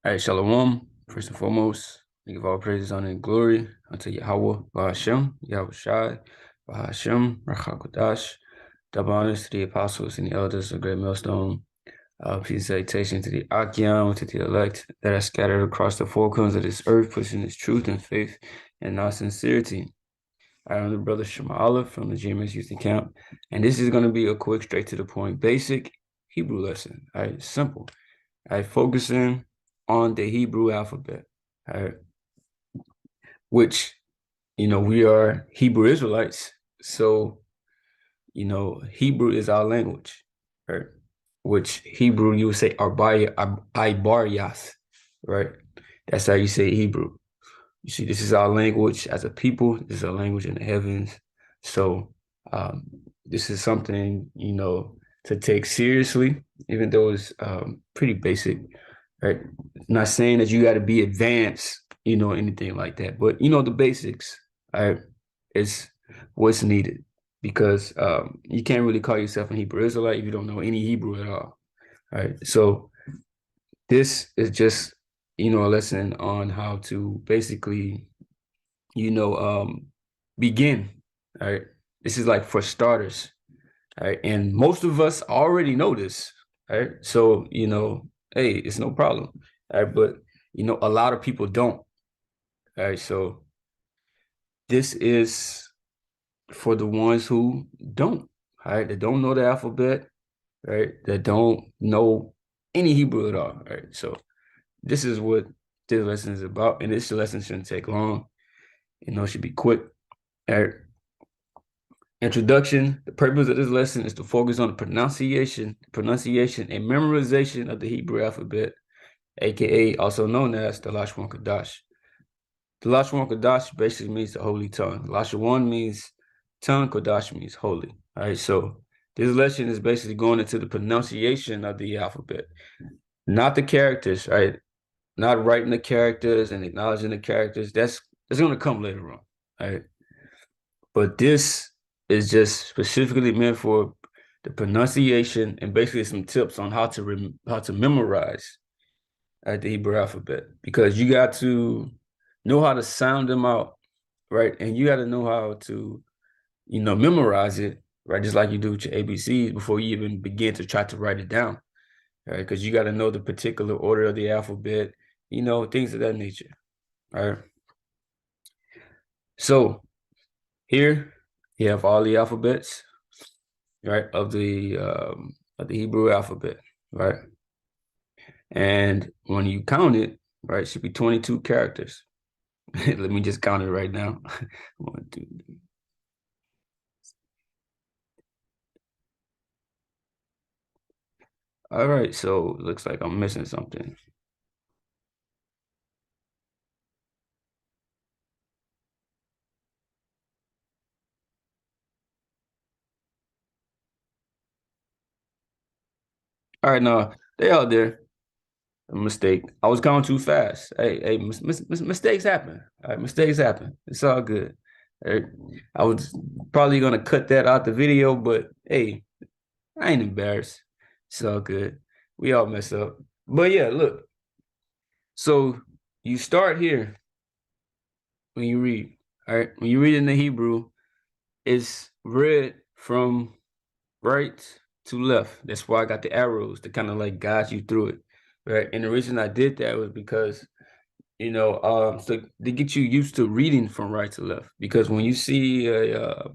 All right, Shalom. First and foremost, we give all praises, honor, and glory unto Yahweh, Bahashem, Yahweh Shai, Bahashem, Rachakodash. Double honors to the apostles and the elders of Great Millstone. Peace and salutation to the Akim, to the elect that are scattered across the four corners of this earth, pushing this truth and faith and not sincerity. I am the brother Shema Olive from the GMS Houston Camp, and this is going to be a quick, straight to the point, basic Hebrew lesson. All right, simple. All right, focusing on the Hebrew alphabet, all right, which, we are Hebrew Israelites. So, Hebrew is our language, right? Which Hebrew, you would say Ibaryas, right? That's how you say Hebrew. You see, this is our language as a people. This is our language in the heavens. So this is something, to take seriously, even though it's pretty basic, right? Not saying that you got to be advanced, anything like that, but the basics, right, is what's needed because you can't really call yourself an Hebrew Israelite if you don't know any Hebrew at all, right? So this is just, a lesson on how to basically, begin, right? This is like for starters, right? And most of us already know this, right? So, hey, it's no problem, right? But, a lot of people don't, right? So this is for the ones who don't, right? That don't know the alphabet, right? That don't know any Hebrew at all, right? So this is what this lesson is about. And this lesson shouldn't take long, it should be quick, right? Introduction. The purpose of this lesson is to focus on the pronunciation and memorization of the Hebrew alphabet, aka also known as the Lashon Kodash. The Lashon Kodash basically means the holy tongue. Lashon means tongue, Kodash means holy. All right, so this lesson is basically going into the pronunciation of the alphabet, not the characters, right? Not writing the characters and acknowledging the characters. That's going to come later on, right? But this is just specifically meant for the pronunciation and basically some tips on how to memorize the Hebrew alphabet, because you got to know how to sound them out, right? And you got to know how to, memorize it, right? Just like you do with your ABCs before you even begin to try to write it down, right? Because you got to know the particular order of the alphabet, things of that nature, right? So here you have all the alphabets, right, of the Hebrew alphabet, right? And when you count it, right, it should be 22 characters. Let me just count it right now. 1, 2, 3. All right, so it looks like I'm missing something. All right, no, they out there. A mistake. I was going too fast. Hey, mistakes happen. All right, mistakes happen. It's all good. All right. I was probably gonna cut that out the video, but hey, I ain't embarrassed. It's all good. We all mess up. But yeah, look. So you start here when you read. All right. When you read in the Hebrew, it's read from right to left. That's why I got the arrows to kind of like guide you through it. Right. And the reason I did that was because so to get you used to reading from right to left, because when you see the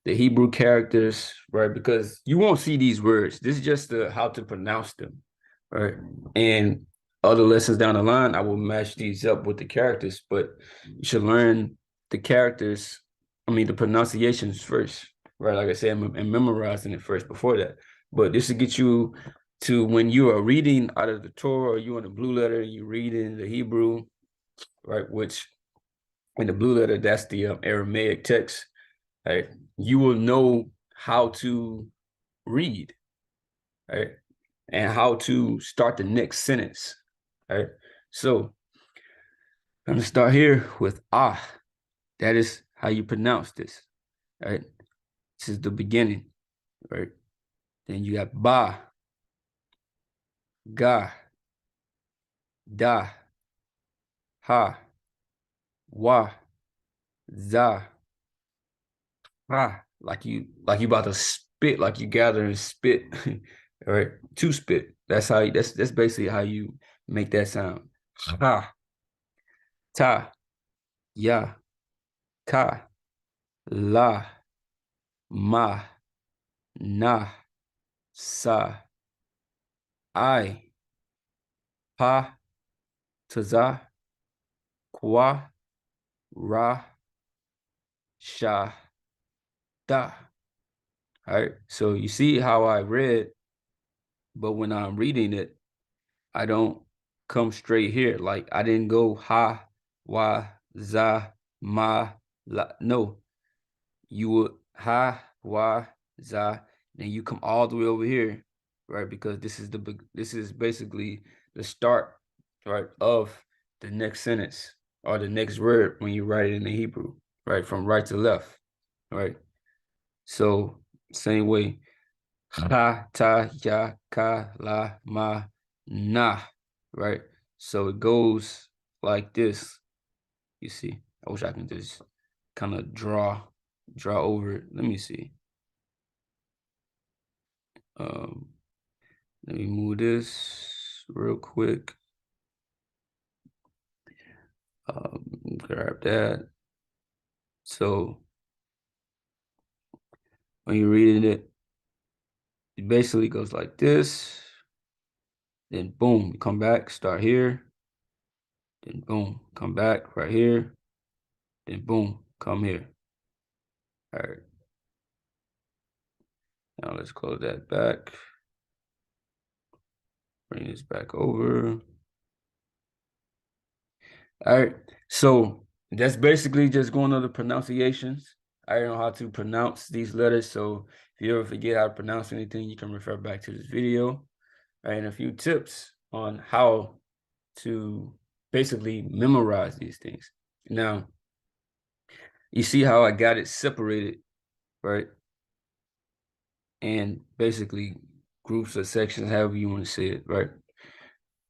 Hebrew characters, right, because you won't see these words. This is just how to pronounce them, right? And other lessons down the line, I will match these up with the characters, but you should learn the characters, the pronunciations first, right? Like I said, and memorizing it first before that. But this will get you to when you are reading out of the Torah, or you in the blue letter, you reading the Hebrew, right? Which in the blue letter, that's the Aramaic text, right? You will know how to read, right? And how to start the next sentence, right? So I'm gonna start here with ah. That is how you pronounce this, right? This is the beginning, right? Then you got ba, ga, da, ha, wa, za, ha. Like you about to spit, like you gather and spit. All right, to spit. That's basically how you make that sound. Ha, ta, ya, ka, la, ma, na, sa, I, pa, taza, kwa, ra, sha, da. All right. So you see how I read, but when I'm reading it, I don't come straight here. Like I didn't go ha, wa, za, ma, la. No, you would ha, wa, za, then you come all the way over here, right? Because this is basically the start, right, of the next sentence or the next word when you write it in the Hebrew, right, from right to left, right? So same way, ha, ta, ya, ka, la, ma, na, right? So it goes like this. You see, I wish I can just kind of draw over it. Let me see. Um, Let me move this real quick. Grab that. So when you're reading it, it basically goes like this. Then boom, come back, start here. Then boom, come back right here. Then boom, come here. All right. Now let's close that back. Bring this back over. All right. So that's basically just going over the pronunciations. I don't know how to pronounce these letters. So if you ever forget how to pronounce anything, you can refer back to this video. Right, and a few tips on how to basically memorize these things. Now, you see how I got it separated, right? And basically groups or sections, however you want to say it, right?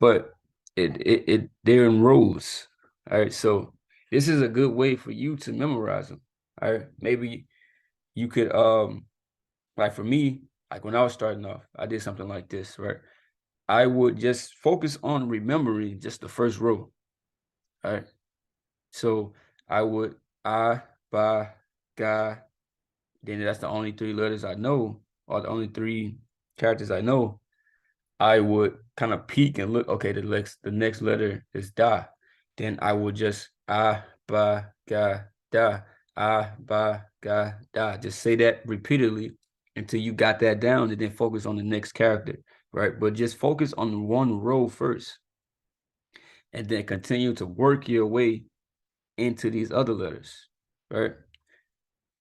But they're in rows. All right. So this is a good way for you to memorize them. All right. Maybe you could like for me, like when I was starting off, I did something like this, right? I would just focus on remembering just the first row. All right. So I would I, ba, ga, then that's the only three letters I know, or the only three characters I know. I would kind of peek and look, okay, the next letter is da. Then I would just ba, ga, da, ba, ga, da. Just say that repeatedly until you got that down and then focus on the next character, right? But just focus on one row first and then continue to work your way into these other letters, right?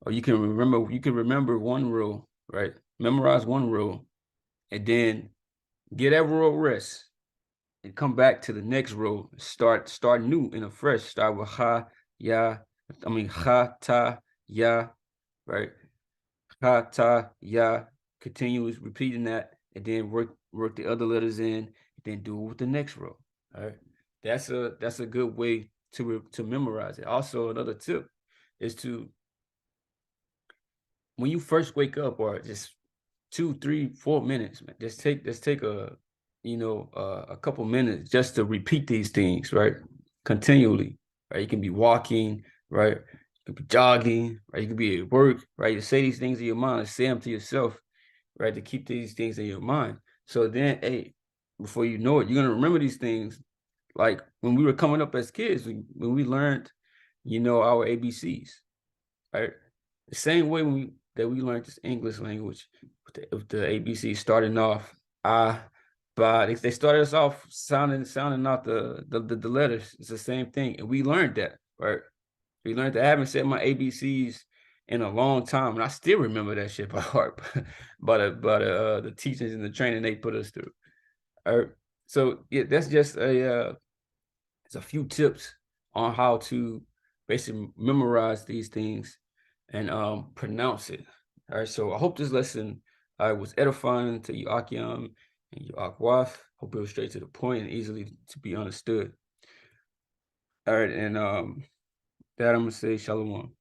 Or you can remember one row, right? Memorize one row and then get that row rest and come back to the next row. Start new in a fresh. Start with ha, ya, ha, ta, ya, right? Ha, ta, ya. Continue repeating that and then work the other letters in, and then do it with the next row. All right. That's a good way to memorize it. Also, another tip is to when you first wake up, or just 2, 3, 4 minutes, man, just take a a couple minutes just to repeat these things, right? Continually, right? You can be walking, right? You can be jogging, right? You can be at work, right? You say these things in your mind, say them to yourself, right? To keep these things in your mind. So then, hey, before you know it, you're gonna remember these things. Like when we were coming up as kids, when we learned, our ABCs, right? The same way that we learned this English language with the ABC starting off but they started us off sounding out the letters. It's the same thing, and we learned that, right? We learned that. I haven't said my ABCs in a long time, and I still remember that shit by heart. but the teachers and the training they put us through. All right. So yeah, that's just it's a few tips on how to basically memorize these things and pronounce it. All right. So I hope this lesson was edifying to you, Akiam. and you Akwaf. Hope it was straight to the point and easily to be understood. All right, and that I'm gonna say Shalom.